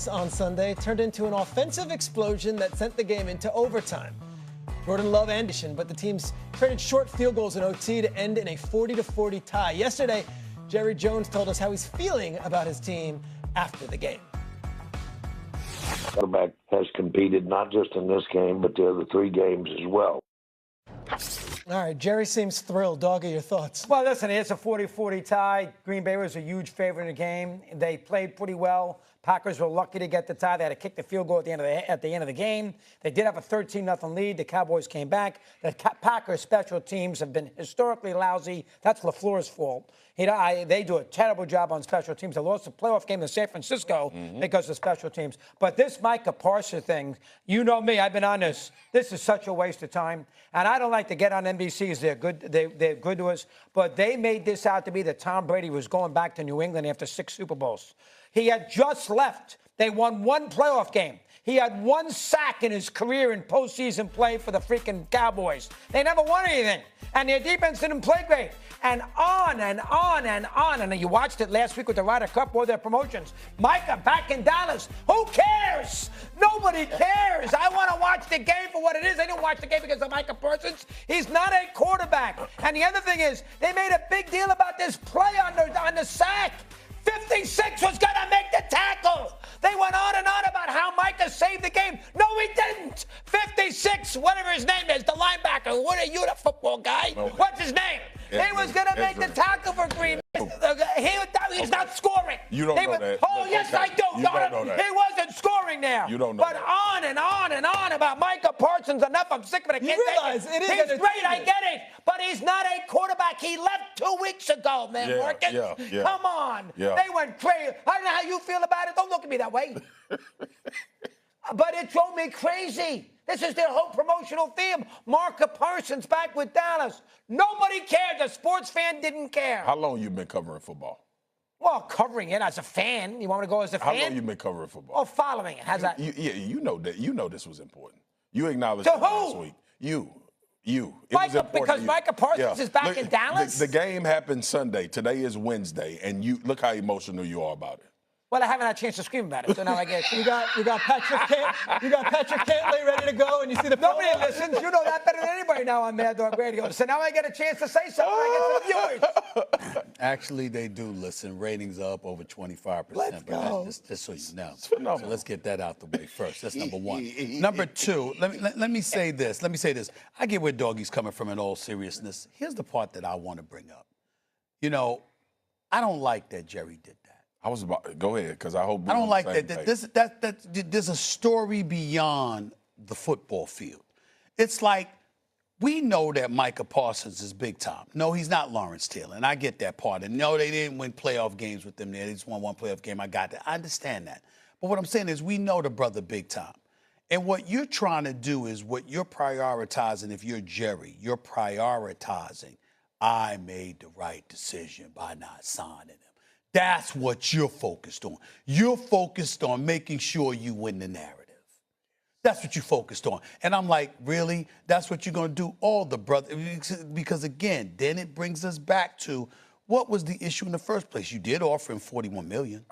offense on Sunday turned into an offensive explosion that sent the game into overtime. Jordan Love and Anderson, but the teams traded short field goals in OT to end in a 40-40 tie. Yesterday, Jerry Jones told us how he's feeling about his team after the game. Quarterback has competed not just in this game, but the other 3 games as well. All right, Jerry seems thrilled. Doggy, your thoughts? Well, listen, it's a 40-40 tie. Green Bay was a huge favorite in the game. They played pretty well. Packers were lucky to get the tie. They had to kick the field goal at the end of the game. They did have a 13-0 lead. The Cowboys came back. The Packers special teams have been historically lousy. That's LaFleur's fault. They do a terrible job on special teams. They lost the playoff game in San Francisco because of special teams. But this Micah Parsons thing, you know me, I've been on this. This is such a waste of time. And I don't like to get on NBCs. They're good. They're good to us. But they made this out to be that Tom Brady was going back to New England after 6 Super Bowls. He had just left. They won 1 playoff game. He had 1 sack in his career in postseason play for the freaking Cowboys. They never won anything. And their defense didn't play great. And on and on and on. And you watched it last week with the Ryder Cup or their promotions. Micah back in Dallas. Who cares? Nobody cares. I want to watch the game for what it is. I didn't watch the game because of Micah Parsons. He's not a quarterback. And the other thing is, they made a big deal about this play on the sack. 56 was going to make the tackle. They went on and on about how Micah saved the game. No, he didn't. 56, whatever his name is, the linebacker. What are you, the football guy? What's his name? He was going to make the tackle for Green Bay. He's not scoring. You don't know that. Oh, yes, I do. You don't know that. He wasn't scoring there. You don't know but that. on and on and on about Micah Parsons. Enough. I'm sick of it. I can't realize take it is He's great. I get it. But he's not a quarterback. He left 2 weeks ago, man. Marcus. Yeah. Come on. Yeah. They went crazy. I don't know how you feel about it. Don't look at me that way. But it drove me crazy. This is their whole promotional theme. Micah Parsons back with Dallas. Nobody cared. The sports fan didn't care. How long you been covering football? Well, covering it as a fan. You want me to go as a fan? How long you been covering football? Oh, following it. How's that? You know that. You know this was important. You acknowledged To it who? last week. You. It Micah, was important because to you. Micah Parsons is back Look, in Dallas? The game happened Sunday. Today is Wednesday, and you look how emotional you are about it. Well, I haven't had a chance to scream about it, so now I get. You got Patrick Cantley ready to go, and you see the Nobody listens. You know that better than anybody now on Mad Dog Radio. So now I get a chance to say something. I get some viewers. Actually, they do listen. Ratings are up over 25%. Let's go. Just so you know. phenomenal. So let's get that out the way first. That's number one. Number two, let me say this. Let me say this. I get where Doggy's coming from in all seriousness. Here's the part that I want to bring up. You know, I don't like that Jerry did that. I was about go ahead because I hope I don't like that. There's a story beyond the football field. It's like we know that Micah Parsons is big time. No, he's not Lawrence Taylor, and I get that part. And no, they didn't win playoff games with them there. They just won 1 playoff game. I got that. I understand that. But what I'm saying is we know the brother big time. And what you're trying to do is what you're prioritizing. If you're Jerry, you're prioritizing. I made the right decision by not signing him. That's what you're focused on. You're focused on making sure you win the narrative. That's what you're focused on. And I'm like, really? That's what you're going to do? All the brother, because again, then it brings us back to what was the issue in the first place? You did offer him $41 million.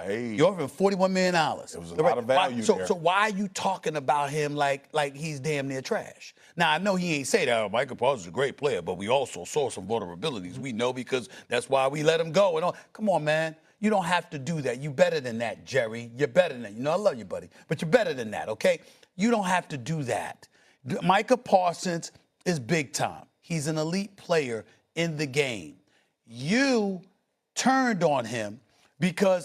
You offered him $41 million. It was a lot of value there. So why are you talking about him like he's damn near trash? Now, I know he ain't say that, oh, Micah Parsons is a great player, but we also saw some vulnerabilities. We know because that's why we let him go. And all. Come on, man. You don't have to do that. You better than that, Jerry. You're better than that. You know, I love you, buddy, but you're better than that, okay? You don't have to do that. Micah Parsons is big time. He's an elite player in the game. You turned on him because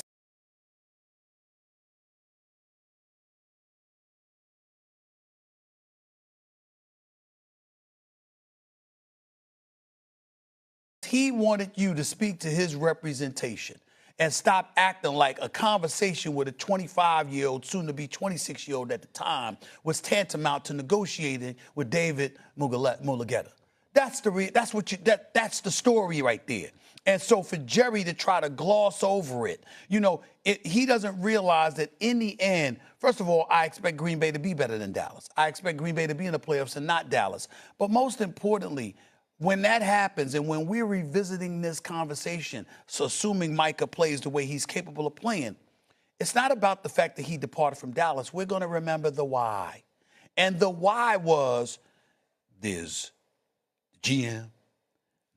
he wanted you to speak to his representation and stop acting like a conversation with a 25-year-old, soon to be 26-year-old at the time, was tantamount to negotiating with David Mulugeta. That's the story right there. And so for Jerry to try to gloss over it, you know, he doesn't realize that in the end, first of all, I expect Green Bay to be better than Dallas. I expect Green Bay to be in the playoffs and not Dallas. But most importantly, when that happens and when we're revisiting this conversation, so assuming Micah plays the way he's capable of playing, It's not about the fact that he departed from Dallas. We're going to remember the why. And the why was there's the GM,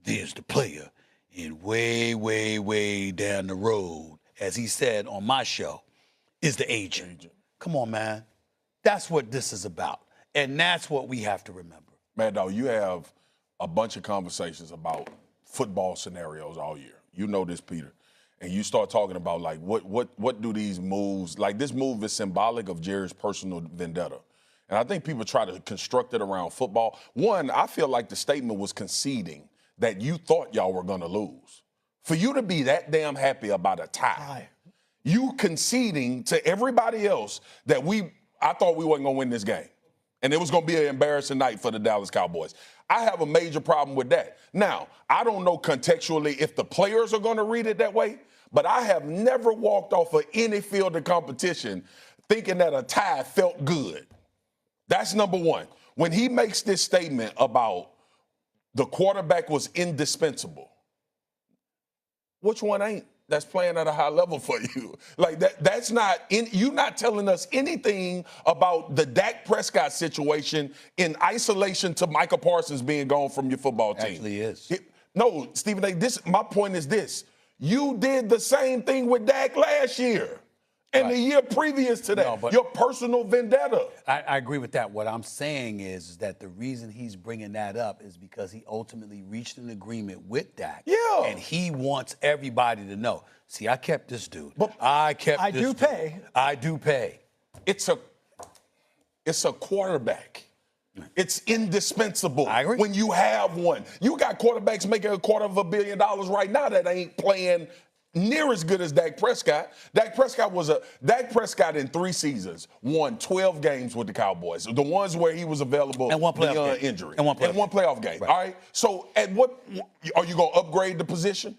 there's the player, and way, way, way down the road, as he said on my show, is the agent. Come on, man. That's what this is about. And that's what we have to remember. Mad Dog, you have a bunch of conversations about football scenarios all year. You know this, Peter. And you start talking about, like, what do these moves, like this move is symbolic of Jerry's personal vendetta. And I think people try to construct it around football. One, I feel like the statement was conceding that you thought y'all were going to lose. For you to be that damn happy about a tie, you conceding to everybody else that I thought we wasn't going to win this game. And it was going to be an embarrassing night for the Dallas Cowboys. I have a major problem with that. Now, I don't know contextually if the players are going to read it that way, but I have never walked off of any field of competition thinking that a tie felt good. That's number one. When he makes this statement about the quarterback was indispensable, which one ain't? That's playing at a high level for you. Like that's not you're not telling us anything about the Dak Prescott situation in isolation to Micah Parsons being gone from your football team. Actually is. No, Stephen A., my point is this. You did the same thing with Dak last year and the year previous to that. No, but your personal vendetta. I agree with that. What I'm saying is that the reason he's bringing that up is because he ultimately reached an agreement with Dak. Yeah. And he wants everybody to know. See, I kept this dude. But I do pay. I do pay. It's a quarterback. It's indispensable. I agree. When you have one. You got quarterbacks making $250 million right now that ain't playing near as good as Dak Prescott. Dak Prescott in 3 seasons won 12 games with the Cowboys. The ones where he was available and one playoff game. Injury. And one playoff game. Right. All right. So at what are you going to upgrade the position?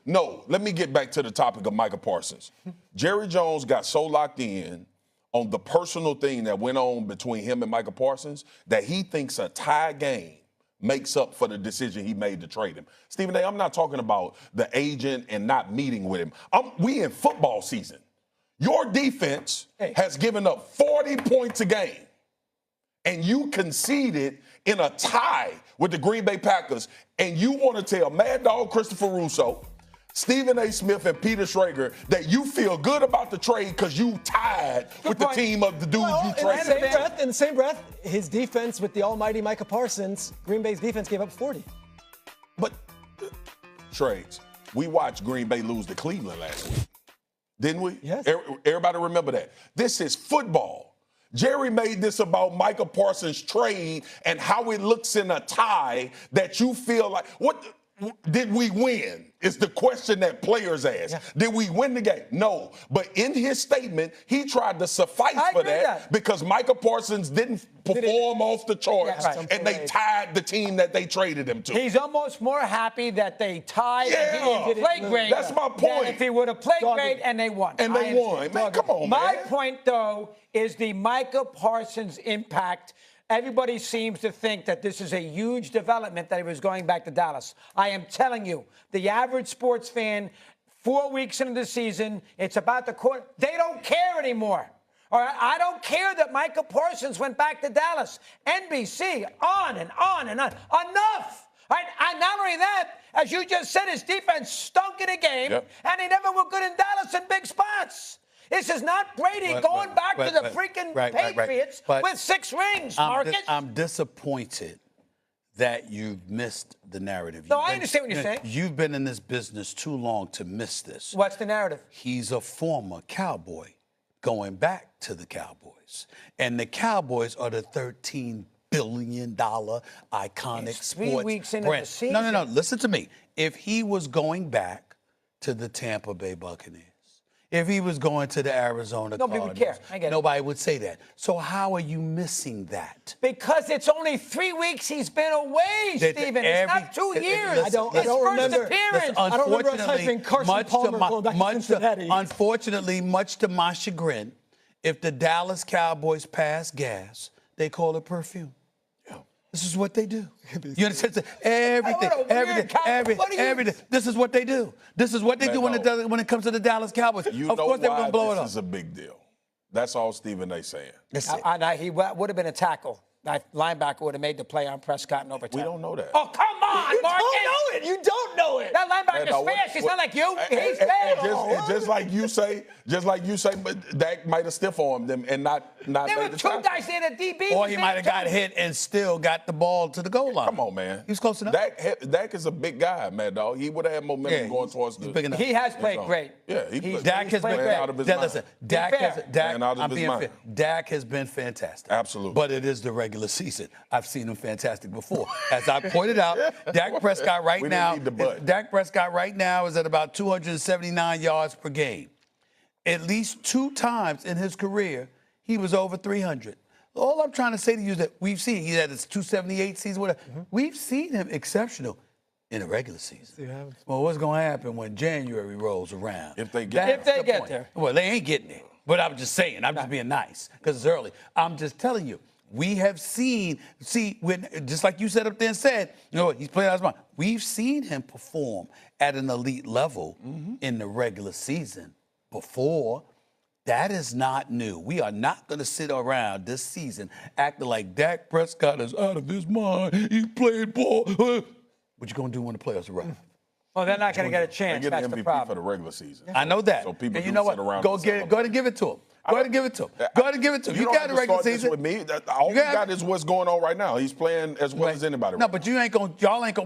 No, let me get back to the topic of Micah Parsons. Jerry Jones got so locked in on the personal thing that went on between him and Micah Parsons that he thinks a tie game makes up for the decision he made to trade him. Stephen A., I'm not talking about the agent and not meeting with him. We in football season. Your defense has given up 40 points a game, and you conceded in a tie with the Green Bay Packers, and you want to tell Mad Dog Christopher Russo, Stephen A. Smith, and Peter Schrager that you feel good about the trade because you tied with the team of the dudes you traded. In the same breath, his defense with the almighty Micah Parsons, Green Bay's defense gave up 40. But, Trades, we watched Green Bay lose to Cleveland last week. Didn't we? Yes. Everybody remember that. This is football. Jerry made this about Micah Parsons' trade and how it looks in a tie that you feel like, what did we win? Is the question that players ask. Yeah. Did we win the game? No. But in his statement, he tried to suffice for that because Micah Parsons didn't perform off the charts, and they tied the team that they traded him to. He's almost more happy that they tied and he didn't play great. That's my point. If he would have played great and they won. And they won. Man, come on, man. My point, though, is the Micah Parsons impact. Everybody seems to think that this is a huge development that he was going back to Dallas. I am telling you, the average sports fan, 4 weeks into the season, it's about the court. They don't care anymore. All right? I don't care that Micah Parsons went back to Dallas. NBC, on and on and on. Enough. Right? And not only that, as you just said, his defense stunk in a game, and he never was good in Dallas in big spots. This is not Brady going back to the freaking Patriots with 6 rings, Marcus. I'm disappointed that you've missed the narrative. No, I understand what you're saying. You've been in this business too long to miss this. What's the narrative? He's a former Cowboy going back to the Cowboys. And the Cowboys are the $13 billion iconic sports 3 weeks into the season. No. Listen to me. If he was going back to the Tampa Bay Buccaneers, if he was going to the Arizona Cardinals, nobody would care. I get it. Nobody would say that. So how are you missing that? Because it's only 3 weeks he's been away, Stephen. It's not 2 years. I don't remember. Appearance. I don't remember typing Carson Palmer going back to Cincinnati. Unfortunately, much to my chagrin, if the Dallas Cowboys pass gas, they call it perfume. This is what they do. You understand? Everything. This is what they do. This is what they do when it comes to the Dallas Cowboys. You of know course, they're going why to blow it up. this is a big deal. That's all Stephen A. saying. He would have been a tackle. That linebacker would have made the play on Prescott in overtime. We don't know that. Oh, come on, You Marcus. don't know it. You don't know it. That linebacker is fast. He's not like you. He's fast. Just like you say, but Dak might have stiff-armed them and not There made were the two tackle. guys there. The DB. Or he might have got hit and still got the ball to the goal line. Come on, man. He was close enough. Dak is a big guy, Mad Dog. He would have had momentum going towards the. Big enough. He has played great. Yeah, Dak has been out of his mind. Listen, Dak has been fantastic. Absolutely. But it is the regular season. I've seen him fantastic before. As I pointed out, Dak Prescott right now is at about 279 yards per game. At least 2 times in his career, he was over 300. All I'm trying to say to you is that we've seen, he had his 278 season, whatever. We've seen him exceptional in the regular season. Well, what's going to happen when January rolls around? If they get If they get there. Well, they ain't getting there. But I'm just saying, I'm just being nice because it's early. I'm just telling you, we have seen, when just like you said up there and said, you know what, he's playing out of his mind. We've seen him perform at an elite level in the regular season before. That is not new. We are not going to sit around this season acting like Dak Prescott is out of his mind. He's playing ball. What you going to do when the playoffs arrive? Well, they're not going to get a chance. They get That's an the MVP problem. for the regular season. I know that. So people and you do know sit what? around Go and ahead and give it to him. Go ahead and give it to him. Go ahead and give it to him. You got the regular season. With me. All you got is what's going on right now. He's playing as well as anybody. No, but y'all ain't gonna.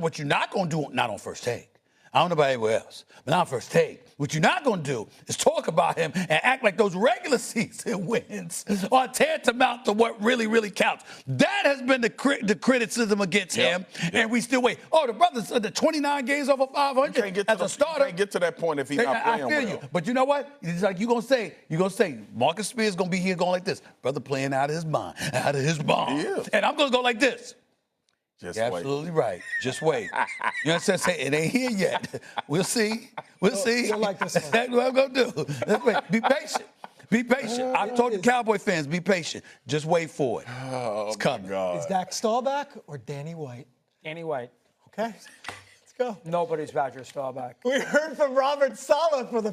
What you're not gonna do, not on first take. I don't know about anywhere else, but not on first take. What you're not gonna do is talk about him and act like those regular season wins are tantamount to what really, really counts. That has been the criticism against him, and we still wait. Oh, the brother's the 29 games over 500 as a starter. You can't get to that point if he's not playing well. I feel you, but you know what? It's like you're gonna say, Marcus Spears gonna be here going like this, brother playing out of his mind, and I'm gonna go like this. Just You're absolutely right. Just wait. You understand? Say it ain't here yet. We'll see. You'll like this one. That's what I'm gonna do. Let's wait. Be patient. Be patient. I've told the Cowboy fans, be patient. Just wait for it. It's coming. Is Dak Staubach or Danny White? Danny White. Okay, let's go. Nobody's Roger Staubach. We heard from Robert Saleh for the